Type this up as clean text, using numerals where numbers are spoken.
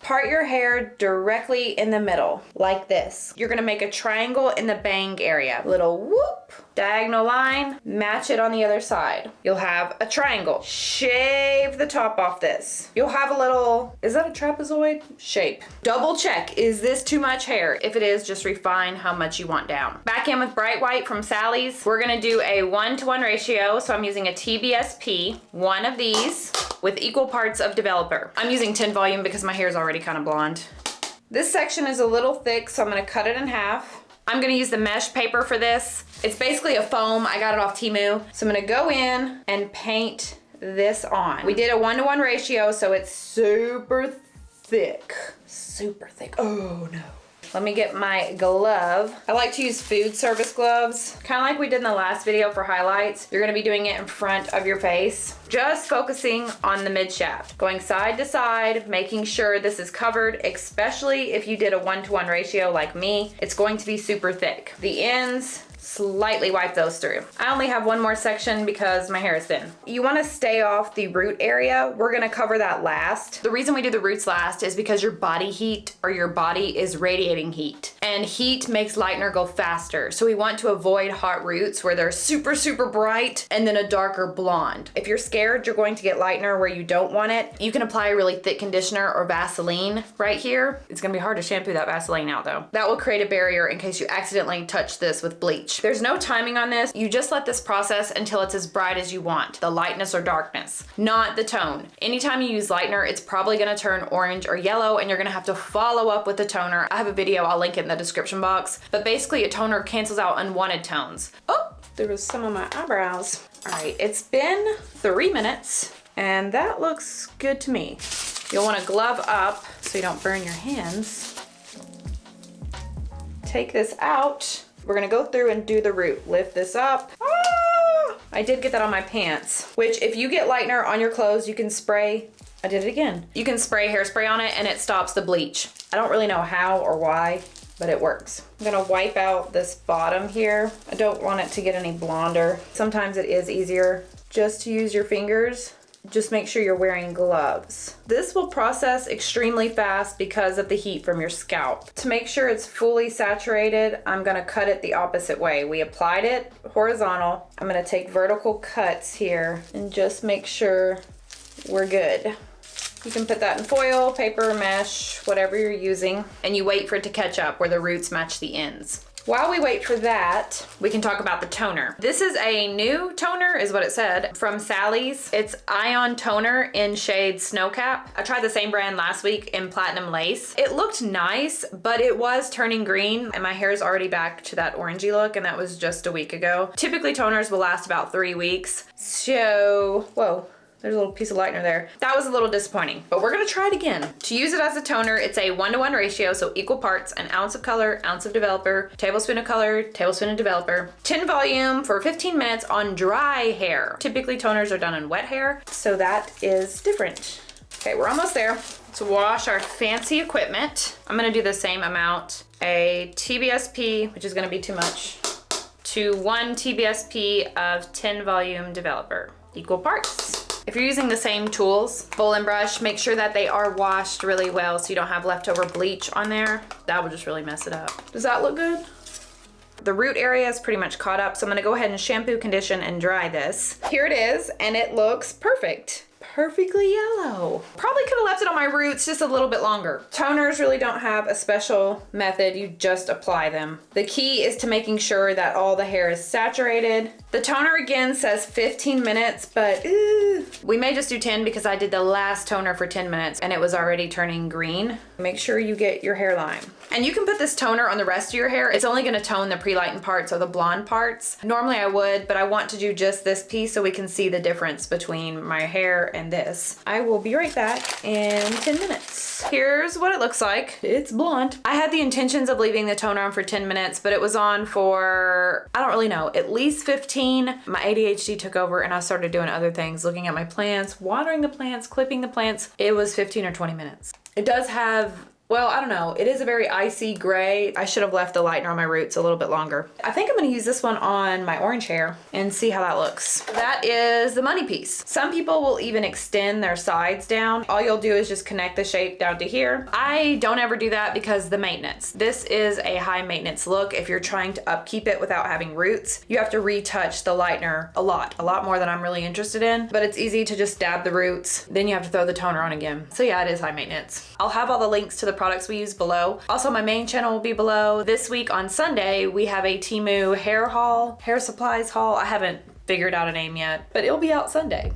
Part your hair directly in the middle, like this. You're gonna make a triangle in the bang area. Little whoop, diagonal line, match it on the other side. You'll have a triangle. Shave the top off this. You'll have a little, is that a trapezoid shape? Double check, is this too much hair? If it is, just refine how much you want down. Back in with Bright White from Sally's. We're gonna do a 1-to-1 ratio, so I'm using a TBSP, one of these, with equal parts of developer. I'm using 10 volume because my hair is already kind of blonde. This section is a little thick, so I'm gonna cut it in half. I'm gonna use the mesh paper for this. It's basically a foam. I got it off Temu. So I'm gonna go in and paint this on. We did a 1-to-1 ratio, so it's super thick. Super thick. Oh no. Let me get my glove. I like to use food service gloves, kind of like we did in the last video for highlights. You're gonna be doing it in front of your face. Just focusing on the mid shaft, going side to side, making sure this is covered, especially if you did a 1-to-1 ratio like me. It's going to be super thick. The ends, slightly wipe those through. I only have one more section because my hair is thin. You want to stay off the root area. We're going to cover that last. The reason we do the roots last is because your body heat or your body is radiating heat, and heat makes lightener go faster. So we want to avoid hot roots where they're super, super bright and then a darker blonde. If you're scared you're going to get lightener where you don't want it, you can apply a really thick conditioner or Vaseline right here. It's going to be hard to shampoo that Vaseline out though. That will create a barrier in case you accidentally touch this with bleach. There's no timing on this. You just let this process until it's as bright as you want, the lightness or darkness, not the tone. Anytime you use lightener, it's probably gonna turn orange or yellow and you're gonna have to follow up with the toner. I have a video, I'll link it in the description box, but basically a toner cancels out unwanted tones. Oh, there was some on my eyebrows. All right, it's been 3 minutes and that looks good to me. You'll wanna glove up so you don't burn your hands. Take this out. We're gonna go through and do the root. Lift this up. Ah! I did get that on my pants, which if you get lightener on your clothes, you can spray. I did it again. You can spray hairspray on it and it stops the bleach. I don't really know how or why, but it works. I'm gonna wipe out this bottom here. I don't want it to get any blonder. Sometimes it is easier just to use your fingers. Just make sure you're wearing gloves. This will process extremely fast because of the heat from your scalp. To make sure it's fully saturated, I'm gonna cut it the opposite way. We applied it horizontal. I'm gonna take vertical cuts here and just make sure we're good. You can put that in foil, paper, mesh, whatever you're using, and you wait for it to catch up where the roots match the ends. While we wait for that, we can talk about the toner. This is a new toner, is what it said, from Sally's. It's Ion Toner in shade Snowcap. I tried the same brand last week in Platinum Lace. It looked nice, but it was turning green, and my hair is already back to that orangey look, and that was just a week ago. Typically, toners will last about 3 weeks. So, whoa. There's a little piece of lightener there. That was a little disappointing, but we're gonna try it again. To use it as a toner, it's a 1-to-1 ratio, so equal parts, an ounce of color, ounce of developer, tablespoon of color, tablespoon of developer, 10 volume for 15 minutes on dry hair. Typically toners are done on wet hair, so that is different. Okay, we're almost there. Let's wash our fancy equipment. I'm gonna do the same amount, a TBSP, which is gonna be too much, to 1 TBSP of 10 volume developer, equal parts. If you're using the same tools, bowl and brush, make sure that they are washed really well so you don't have leftover bleach on there. That will just really mess it up. Does that look good? The root area is pretty much caught up, so I'm gonna go ahead and shampoo, condition, and dry this. Here it is, and it looks perfect. Perfectly yellow. Probably could have left it on my roots just a little bit longer. Toners really don't have a special method, you just apply them. The key is to making sure that all the hair is saturated. The toner again says 15 minutes, but we may just do 10 because I did the last toner for 10 minutes and it was already turning green. Make sure you get your hairline. And you can put this toner on the rest of your hair. It's only gonna tone the pre-lightened parts or the blonde parts. Normally I would, but I want to do just this piece so we can see the difference between my hair and this. I will be right back in 10 minutes. Here's what it looks like. It's blonde. I had the intentions of leaving the toner on for 10 minutes, but it was on for, I don't really know, at least 15. My ADHD took over and I started doing other things, looking at my plants, watering the plants, clipping the plants. It was 15 or 20 minutes. It does have well, I don't know. It is a very icy gray. I should have left the lightener on my roots a little bit longer. I think I'm gonna use this one on my orange hair and see how that looks. That is the money piece. Some people will even extend their sides down. All you'll do is just connect the shape down to here. I don't ever do that because the maintenance. This is a high maintenance look. If you're trying to upkeep it without having roots, you have to retouch the lightener a lot more than I'm really interested in, but it's easy to just dab the roots. Then you have to throw the toner on again. So yeah, it is high maintenance. I'll have all the links to the products we use below. Also, my main channel will be below. This week on Sunday, we have a Temu hair supplies haul. I haven't figured out a name yet, but it'll be out Sunday.